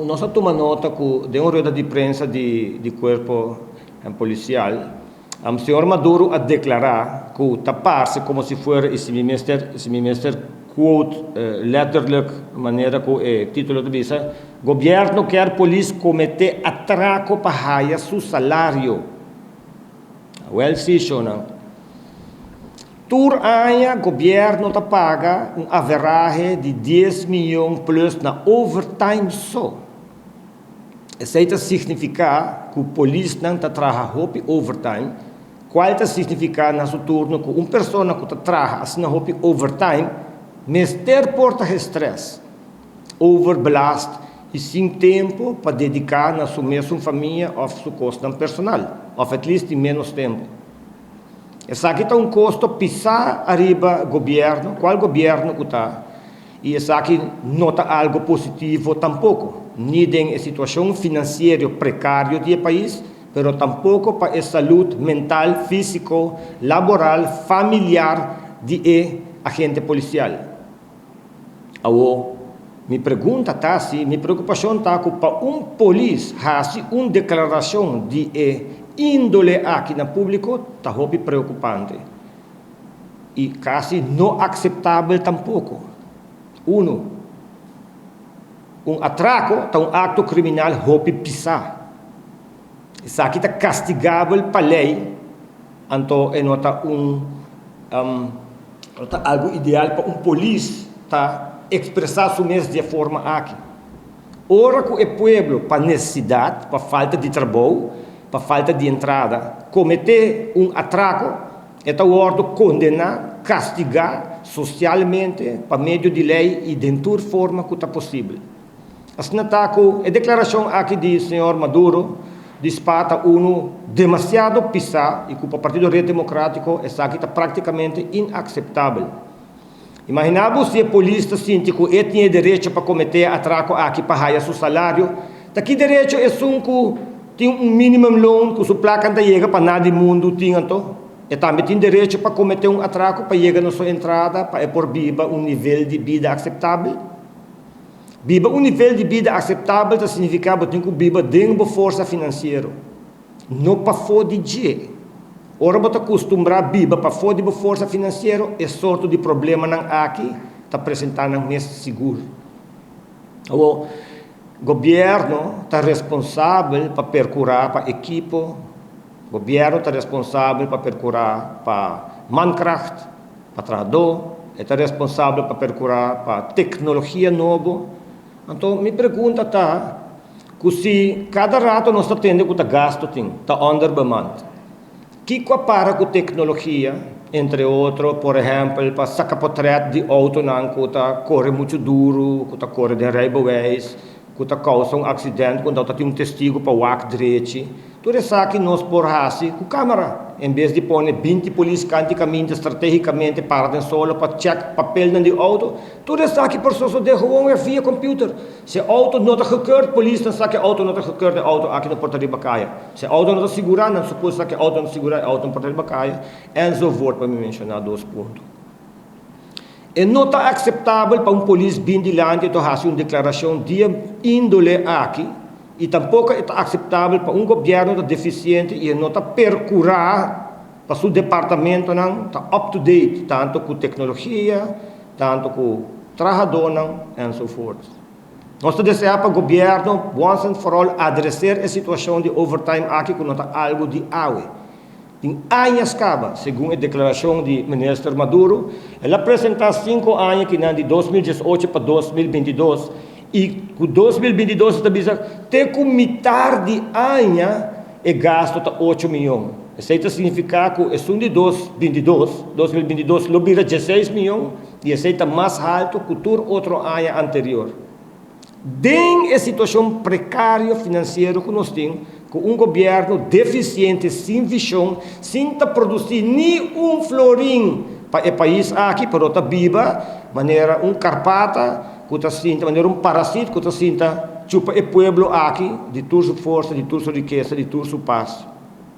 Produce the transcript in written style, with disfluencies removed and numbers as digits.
nós tomamos nota que de uma rueda de prensa de corpo policial, o senhor Maduro a declarar que tapar-se como se fosse esse ministério quote, letterlijk, maneira que é título de visa, governo quer polícia cometer atraco para ganhar seu salário. Well, sim, não. Tur ano, governo ta paga average de 10 milhões plus na overtime só. Isso significa que o polícia não está trabalhando overtime. Qual está significa na seu turno que uma pessoa que está trabalhando assim overtime, mas ter porta estresse, overbelast e sem tempo para dedicar na sua mesma família ou sua custo personal, ou at least em menos tempo. Essa aqui está custo pisar arriba governo, qual governo que está, e essa aqui não está algo positivo tampouco, nem tem a situação financeira precária do país, mas tampouco para a saúde mental, físico, laboral, familiar de agente policial. Agora, minha pergunta está assim, minha preocupação está que para polícia fazer uma declaração de índole aqui no público está muito preocupante e quase não aceitável tampouco. Um atraco está ato criminal muito pisar. Isso aqui está castigável para a lei, então é nota algo ideal para polícia tá expressar sua mesma de forma aqui. Ora que o povo, para necessidade, para falta de trabalho, para falta de entrada, cometer atraco, é o ordem condenar, castigar socialmente, para meio de lei e de toda forma que está possível. Assim, a declaração aqui do senhor Maduro dispara demasiado pisar e que para o Partido Democrático essa aqui está praticamente inaceitável. Imaginamos se a polícia sente que ele tem direito para cometer atraco aqui para ganhar seu salário. Daqui direito é que tem minimum loan que sua placa não chega para nada do mundo. E também tem direito para cometer atraco para chegar na sua entrada, para por viva nível de vida aceitável. Viva nível de vida aceitável significa que tem que viver dentro da força financeira. Não para fora de dinheiro. Ora, você acostumbrar a viver para fora da força financeira, é sorte de problema não aqui, está apresentando mais seguro. O governo está responsável para procurar para a equipe, o governo está responsável para procurar para mankracht, para trabalhador, está responsável para procurar para tecnologia nova. Então, minha pergunta está, que se cada rato nós está tendo que gasto, está underbemand. Que compara com tecnologia, entre outros, por exemplo, para sacar portrait de auto que está corre muito duro, que está corre de railways, que está causa acidente, quando tem testigo para o act direito. Tudo isso aqui nós por assim com câmera, em vez de pôr 20 polícias canticamente, estrategicamente, para solo para check papel no auto, tudo isso aqui por só de gewoon via computer. Se o auto não está gekeurd, polícia não sabe que o auto não está gekeurd, o auto aqui no portaria bacaia. Se o auto não está segurado, não supõe que o auto não segura, o auto no portaria bacaia, enzovoort para me mencionar 2 pontos. É não está aceitável para polícia vir de lá e fazer uma declaração de índole aqui, e tampouco é aceitável para governo deficiente e não está percurar para seu departamento não está up to date, tanto com tecnologia, tanto com trabalhador e so forth. Nós desejamos para o governo, once and for all, adressar a situação de overtime aqui, que não está algo de água. Tem anos acaba, segundo a declaração do ministro Maduro, ela apresentou 5 anos que de 2018 para 2022, e com 2022 está dizendo que com metade de ano é gasto de 8 milhões. Isso significa que é de 2022 lo vira 16 milhões e isso é mais alto que o outro ano anterior. Tem a situação precária financeira que nós temos, com governo deficiente, sem visão, sem produzir nem florim para o país aqui, para outra viva, maneira carpata, que está sinta, maneira parasita, que está sinta, chupa o povo aqui, de toda sua força, de toda sua riqueza, de toda sua paz.